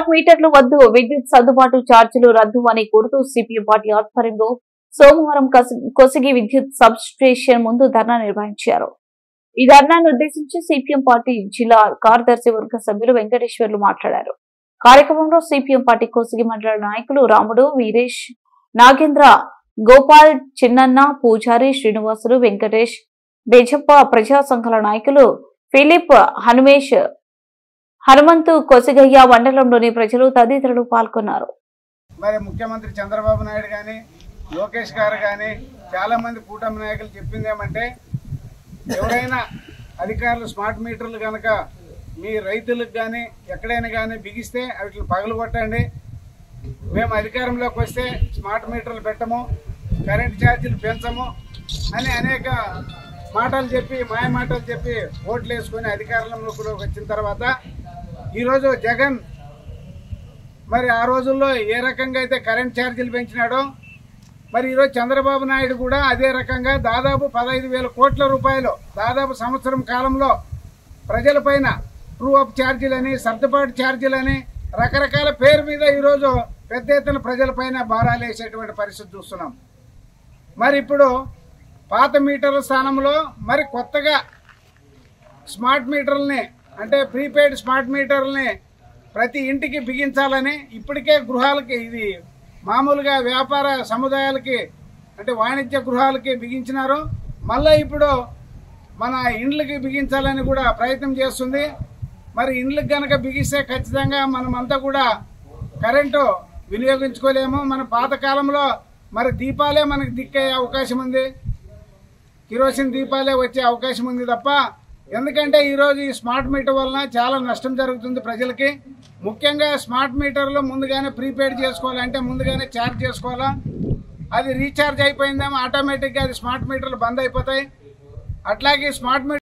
Smart మీటర్లు వద్దు, విద్యుత్ సర్దుబాటు ఛార్జీలు రద్దు అని కోరుతూ సిపిఎం పార్టీ ఆధ్వర్యంలో సోమవారం కొసిగి విద్యుత్ సబ్ స్టేషన్ ముందు ధర్నా నిర్వహించారు. ఈ ధర్నాను ఉద్దేశించి సిపిఎం పార్టీ జిల్లా కార్యదర్శి వర్గ సభ్యులు వెంకటేశ్వర్లు మాట్లాడారు. కార్యక్రమంలో సిపిఎం పార్టీ కొసిగి మండల నాయకులు రాముడు, వీరేష్, నాగేంద్ర, గోపాల్, చిన్నన్న, పూజారి, శ్రీనివాసులు, వెంకటేష్, బెజప్ప, ప్రజా సంఘాల నాయకులు ఫిలిప్, హనుమేష్, హనుమంతు, కొసిగయ్య, మండలంలోని ప్రజలు తదితరులు పాల్గొన్నారు. మరి ముఖ్యమంత్రి చంద్రబాబు నాయుడు గాని, లోకేష్ గారు గాని, చాలా మంది కూటమి నాయకులు చెప్పింది ఏమంటే, ఎవరైనా అధికారులు స్మార్ట్ మీటర్లు కనుక మీ రైతులకు కానీ ఎక్కడైనా కానీ బిగిస్తే వాటిని పగలగొట్టండి, మేము అధికారంలోకి వస్తే స్మార్ట్ మీటర్లు పెట్టము, కరెంట్ ఛార్జీలు పెంచము అని అనేక మాటలు చెప్పి, మాయ మాటలు చెప్పి ఓట్లు వేసుకొని అధికారంలోకి వచ్చిన తర్వాత ఈరోజు జగన్ మరి ఆ రోజుల్లో ఏ రకంగా అయితే కరెంట్ ఛార్జీలు పెంచినాడో, మరి ఈరోజు చంద్రబాబు నాయుడు కూడా అదే రకంగా దాదాపు 15,000 కోట్ల రూపాయలు దాదాపు సంవత్సరం కాలంలో ప్రజలపైన ట్రూ అప్ ఛార్జీలని, సర్దుబాటు ఛార్జీలని రకరకాల పేరు మీద ఈరోజు పెద్ద ఎత్తున ప్రజలపైన భారాలు వేసేటువంటి పరిస్థితి చూస్తున్నాం. మరి ఇప్పుడు పాత మీటర్ల స్థానంలో మరి కొత్తగా స్మార్ట్ మీటర్లని, అంటే ప్రీపెయిడ్ స్మార్ట్ మీటర్లని ప్రతి ఇంటికి బిగించాలని ఇప్పటికే గృహాలకి, ఇది మామూలుగా వ్యాపార సముదాయాలకి అంటే వాణిజ్య గృహాలకి బిగించినారు, మళ్ళీ ఇప్పుడు మన ఇండ్లకి బిగించాలని కూడా ప్రయత్నం చేస్తుంది. మరి ఇండ్లకు కనుక బిగిస్తే ఖచ్చితంగా మనమంతా కూడా కరెంటు వినియోగించుకోలేము. మన పాతకాలంలో మరి దీపాలే మనకు దిక్కే అవకాశం ఉంది, కిరోసిన్ దీపాలే వచ్చే అవకాశం ఉంది తప్ప, ఎందుకంటే ఈరోజు ఈ స్మార్ట్ మీటర్ వలన చాలా నష్టం జరుగుతుంది ప్రజలకి. ముఖ్యంగా స్మార్ట్ మీటర్లు ముందుగానే ప్రీపెయిడ్ చేసుకోవాలంటే ముందుగానే ఛార్జ్ చేసుకోవాలా, అది రీఛార్జ్ అయిపోయిందేమో ఆటోమేటిక్గా అది స్మార్ట్ మీటర్లు బంద్ అయిపోతాయి. అట్లాగే స్మార్ట్ మీటర్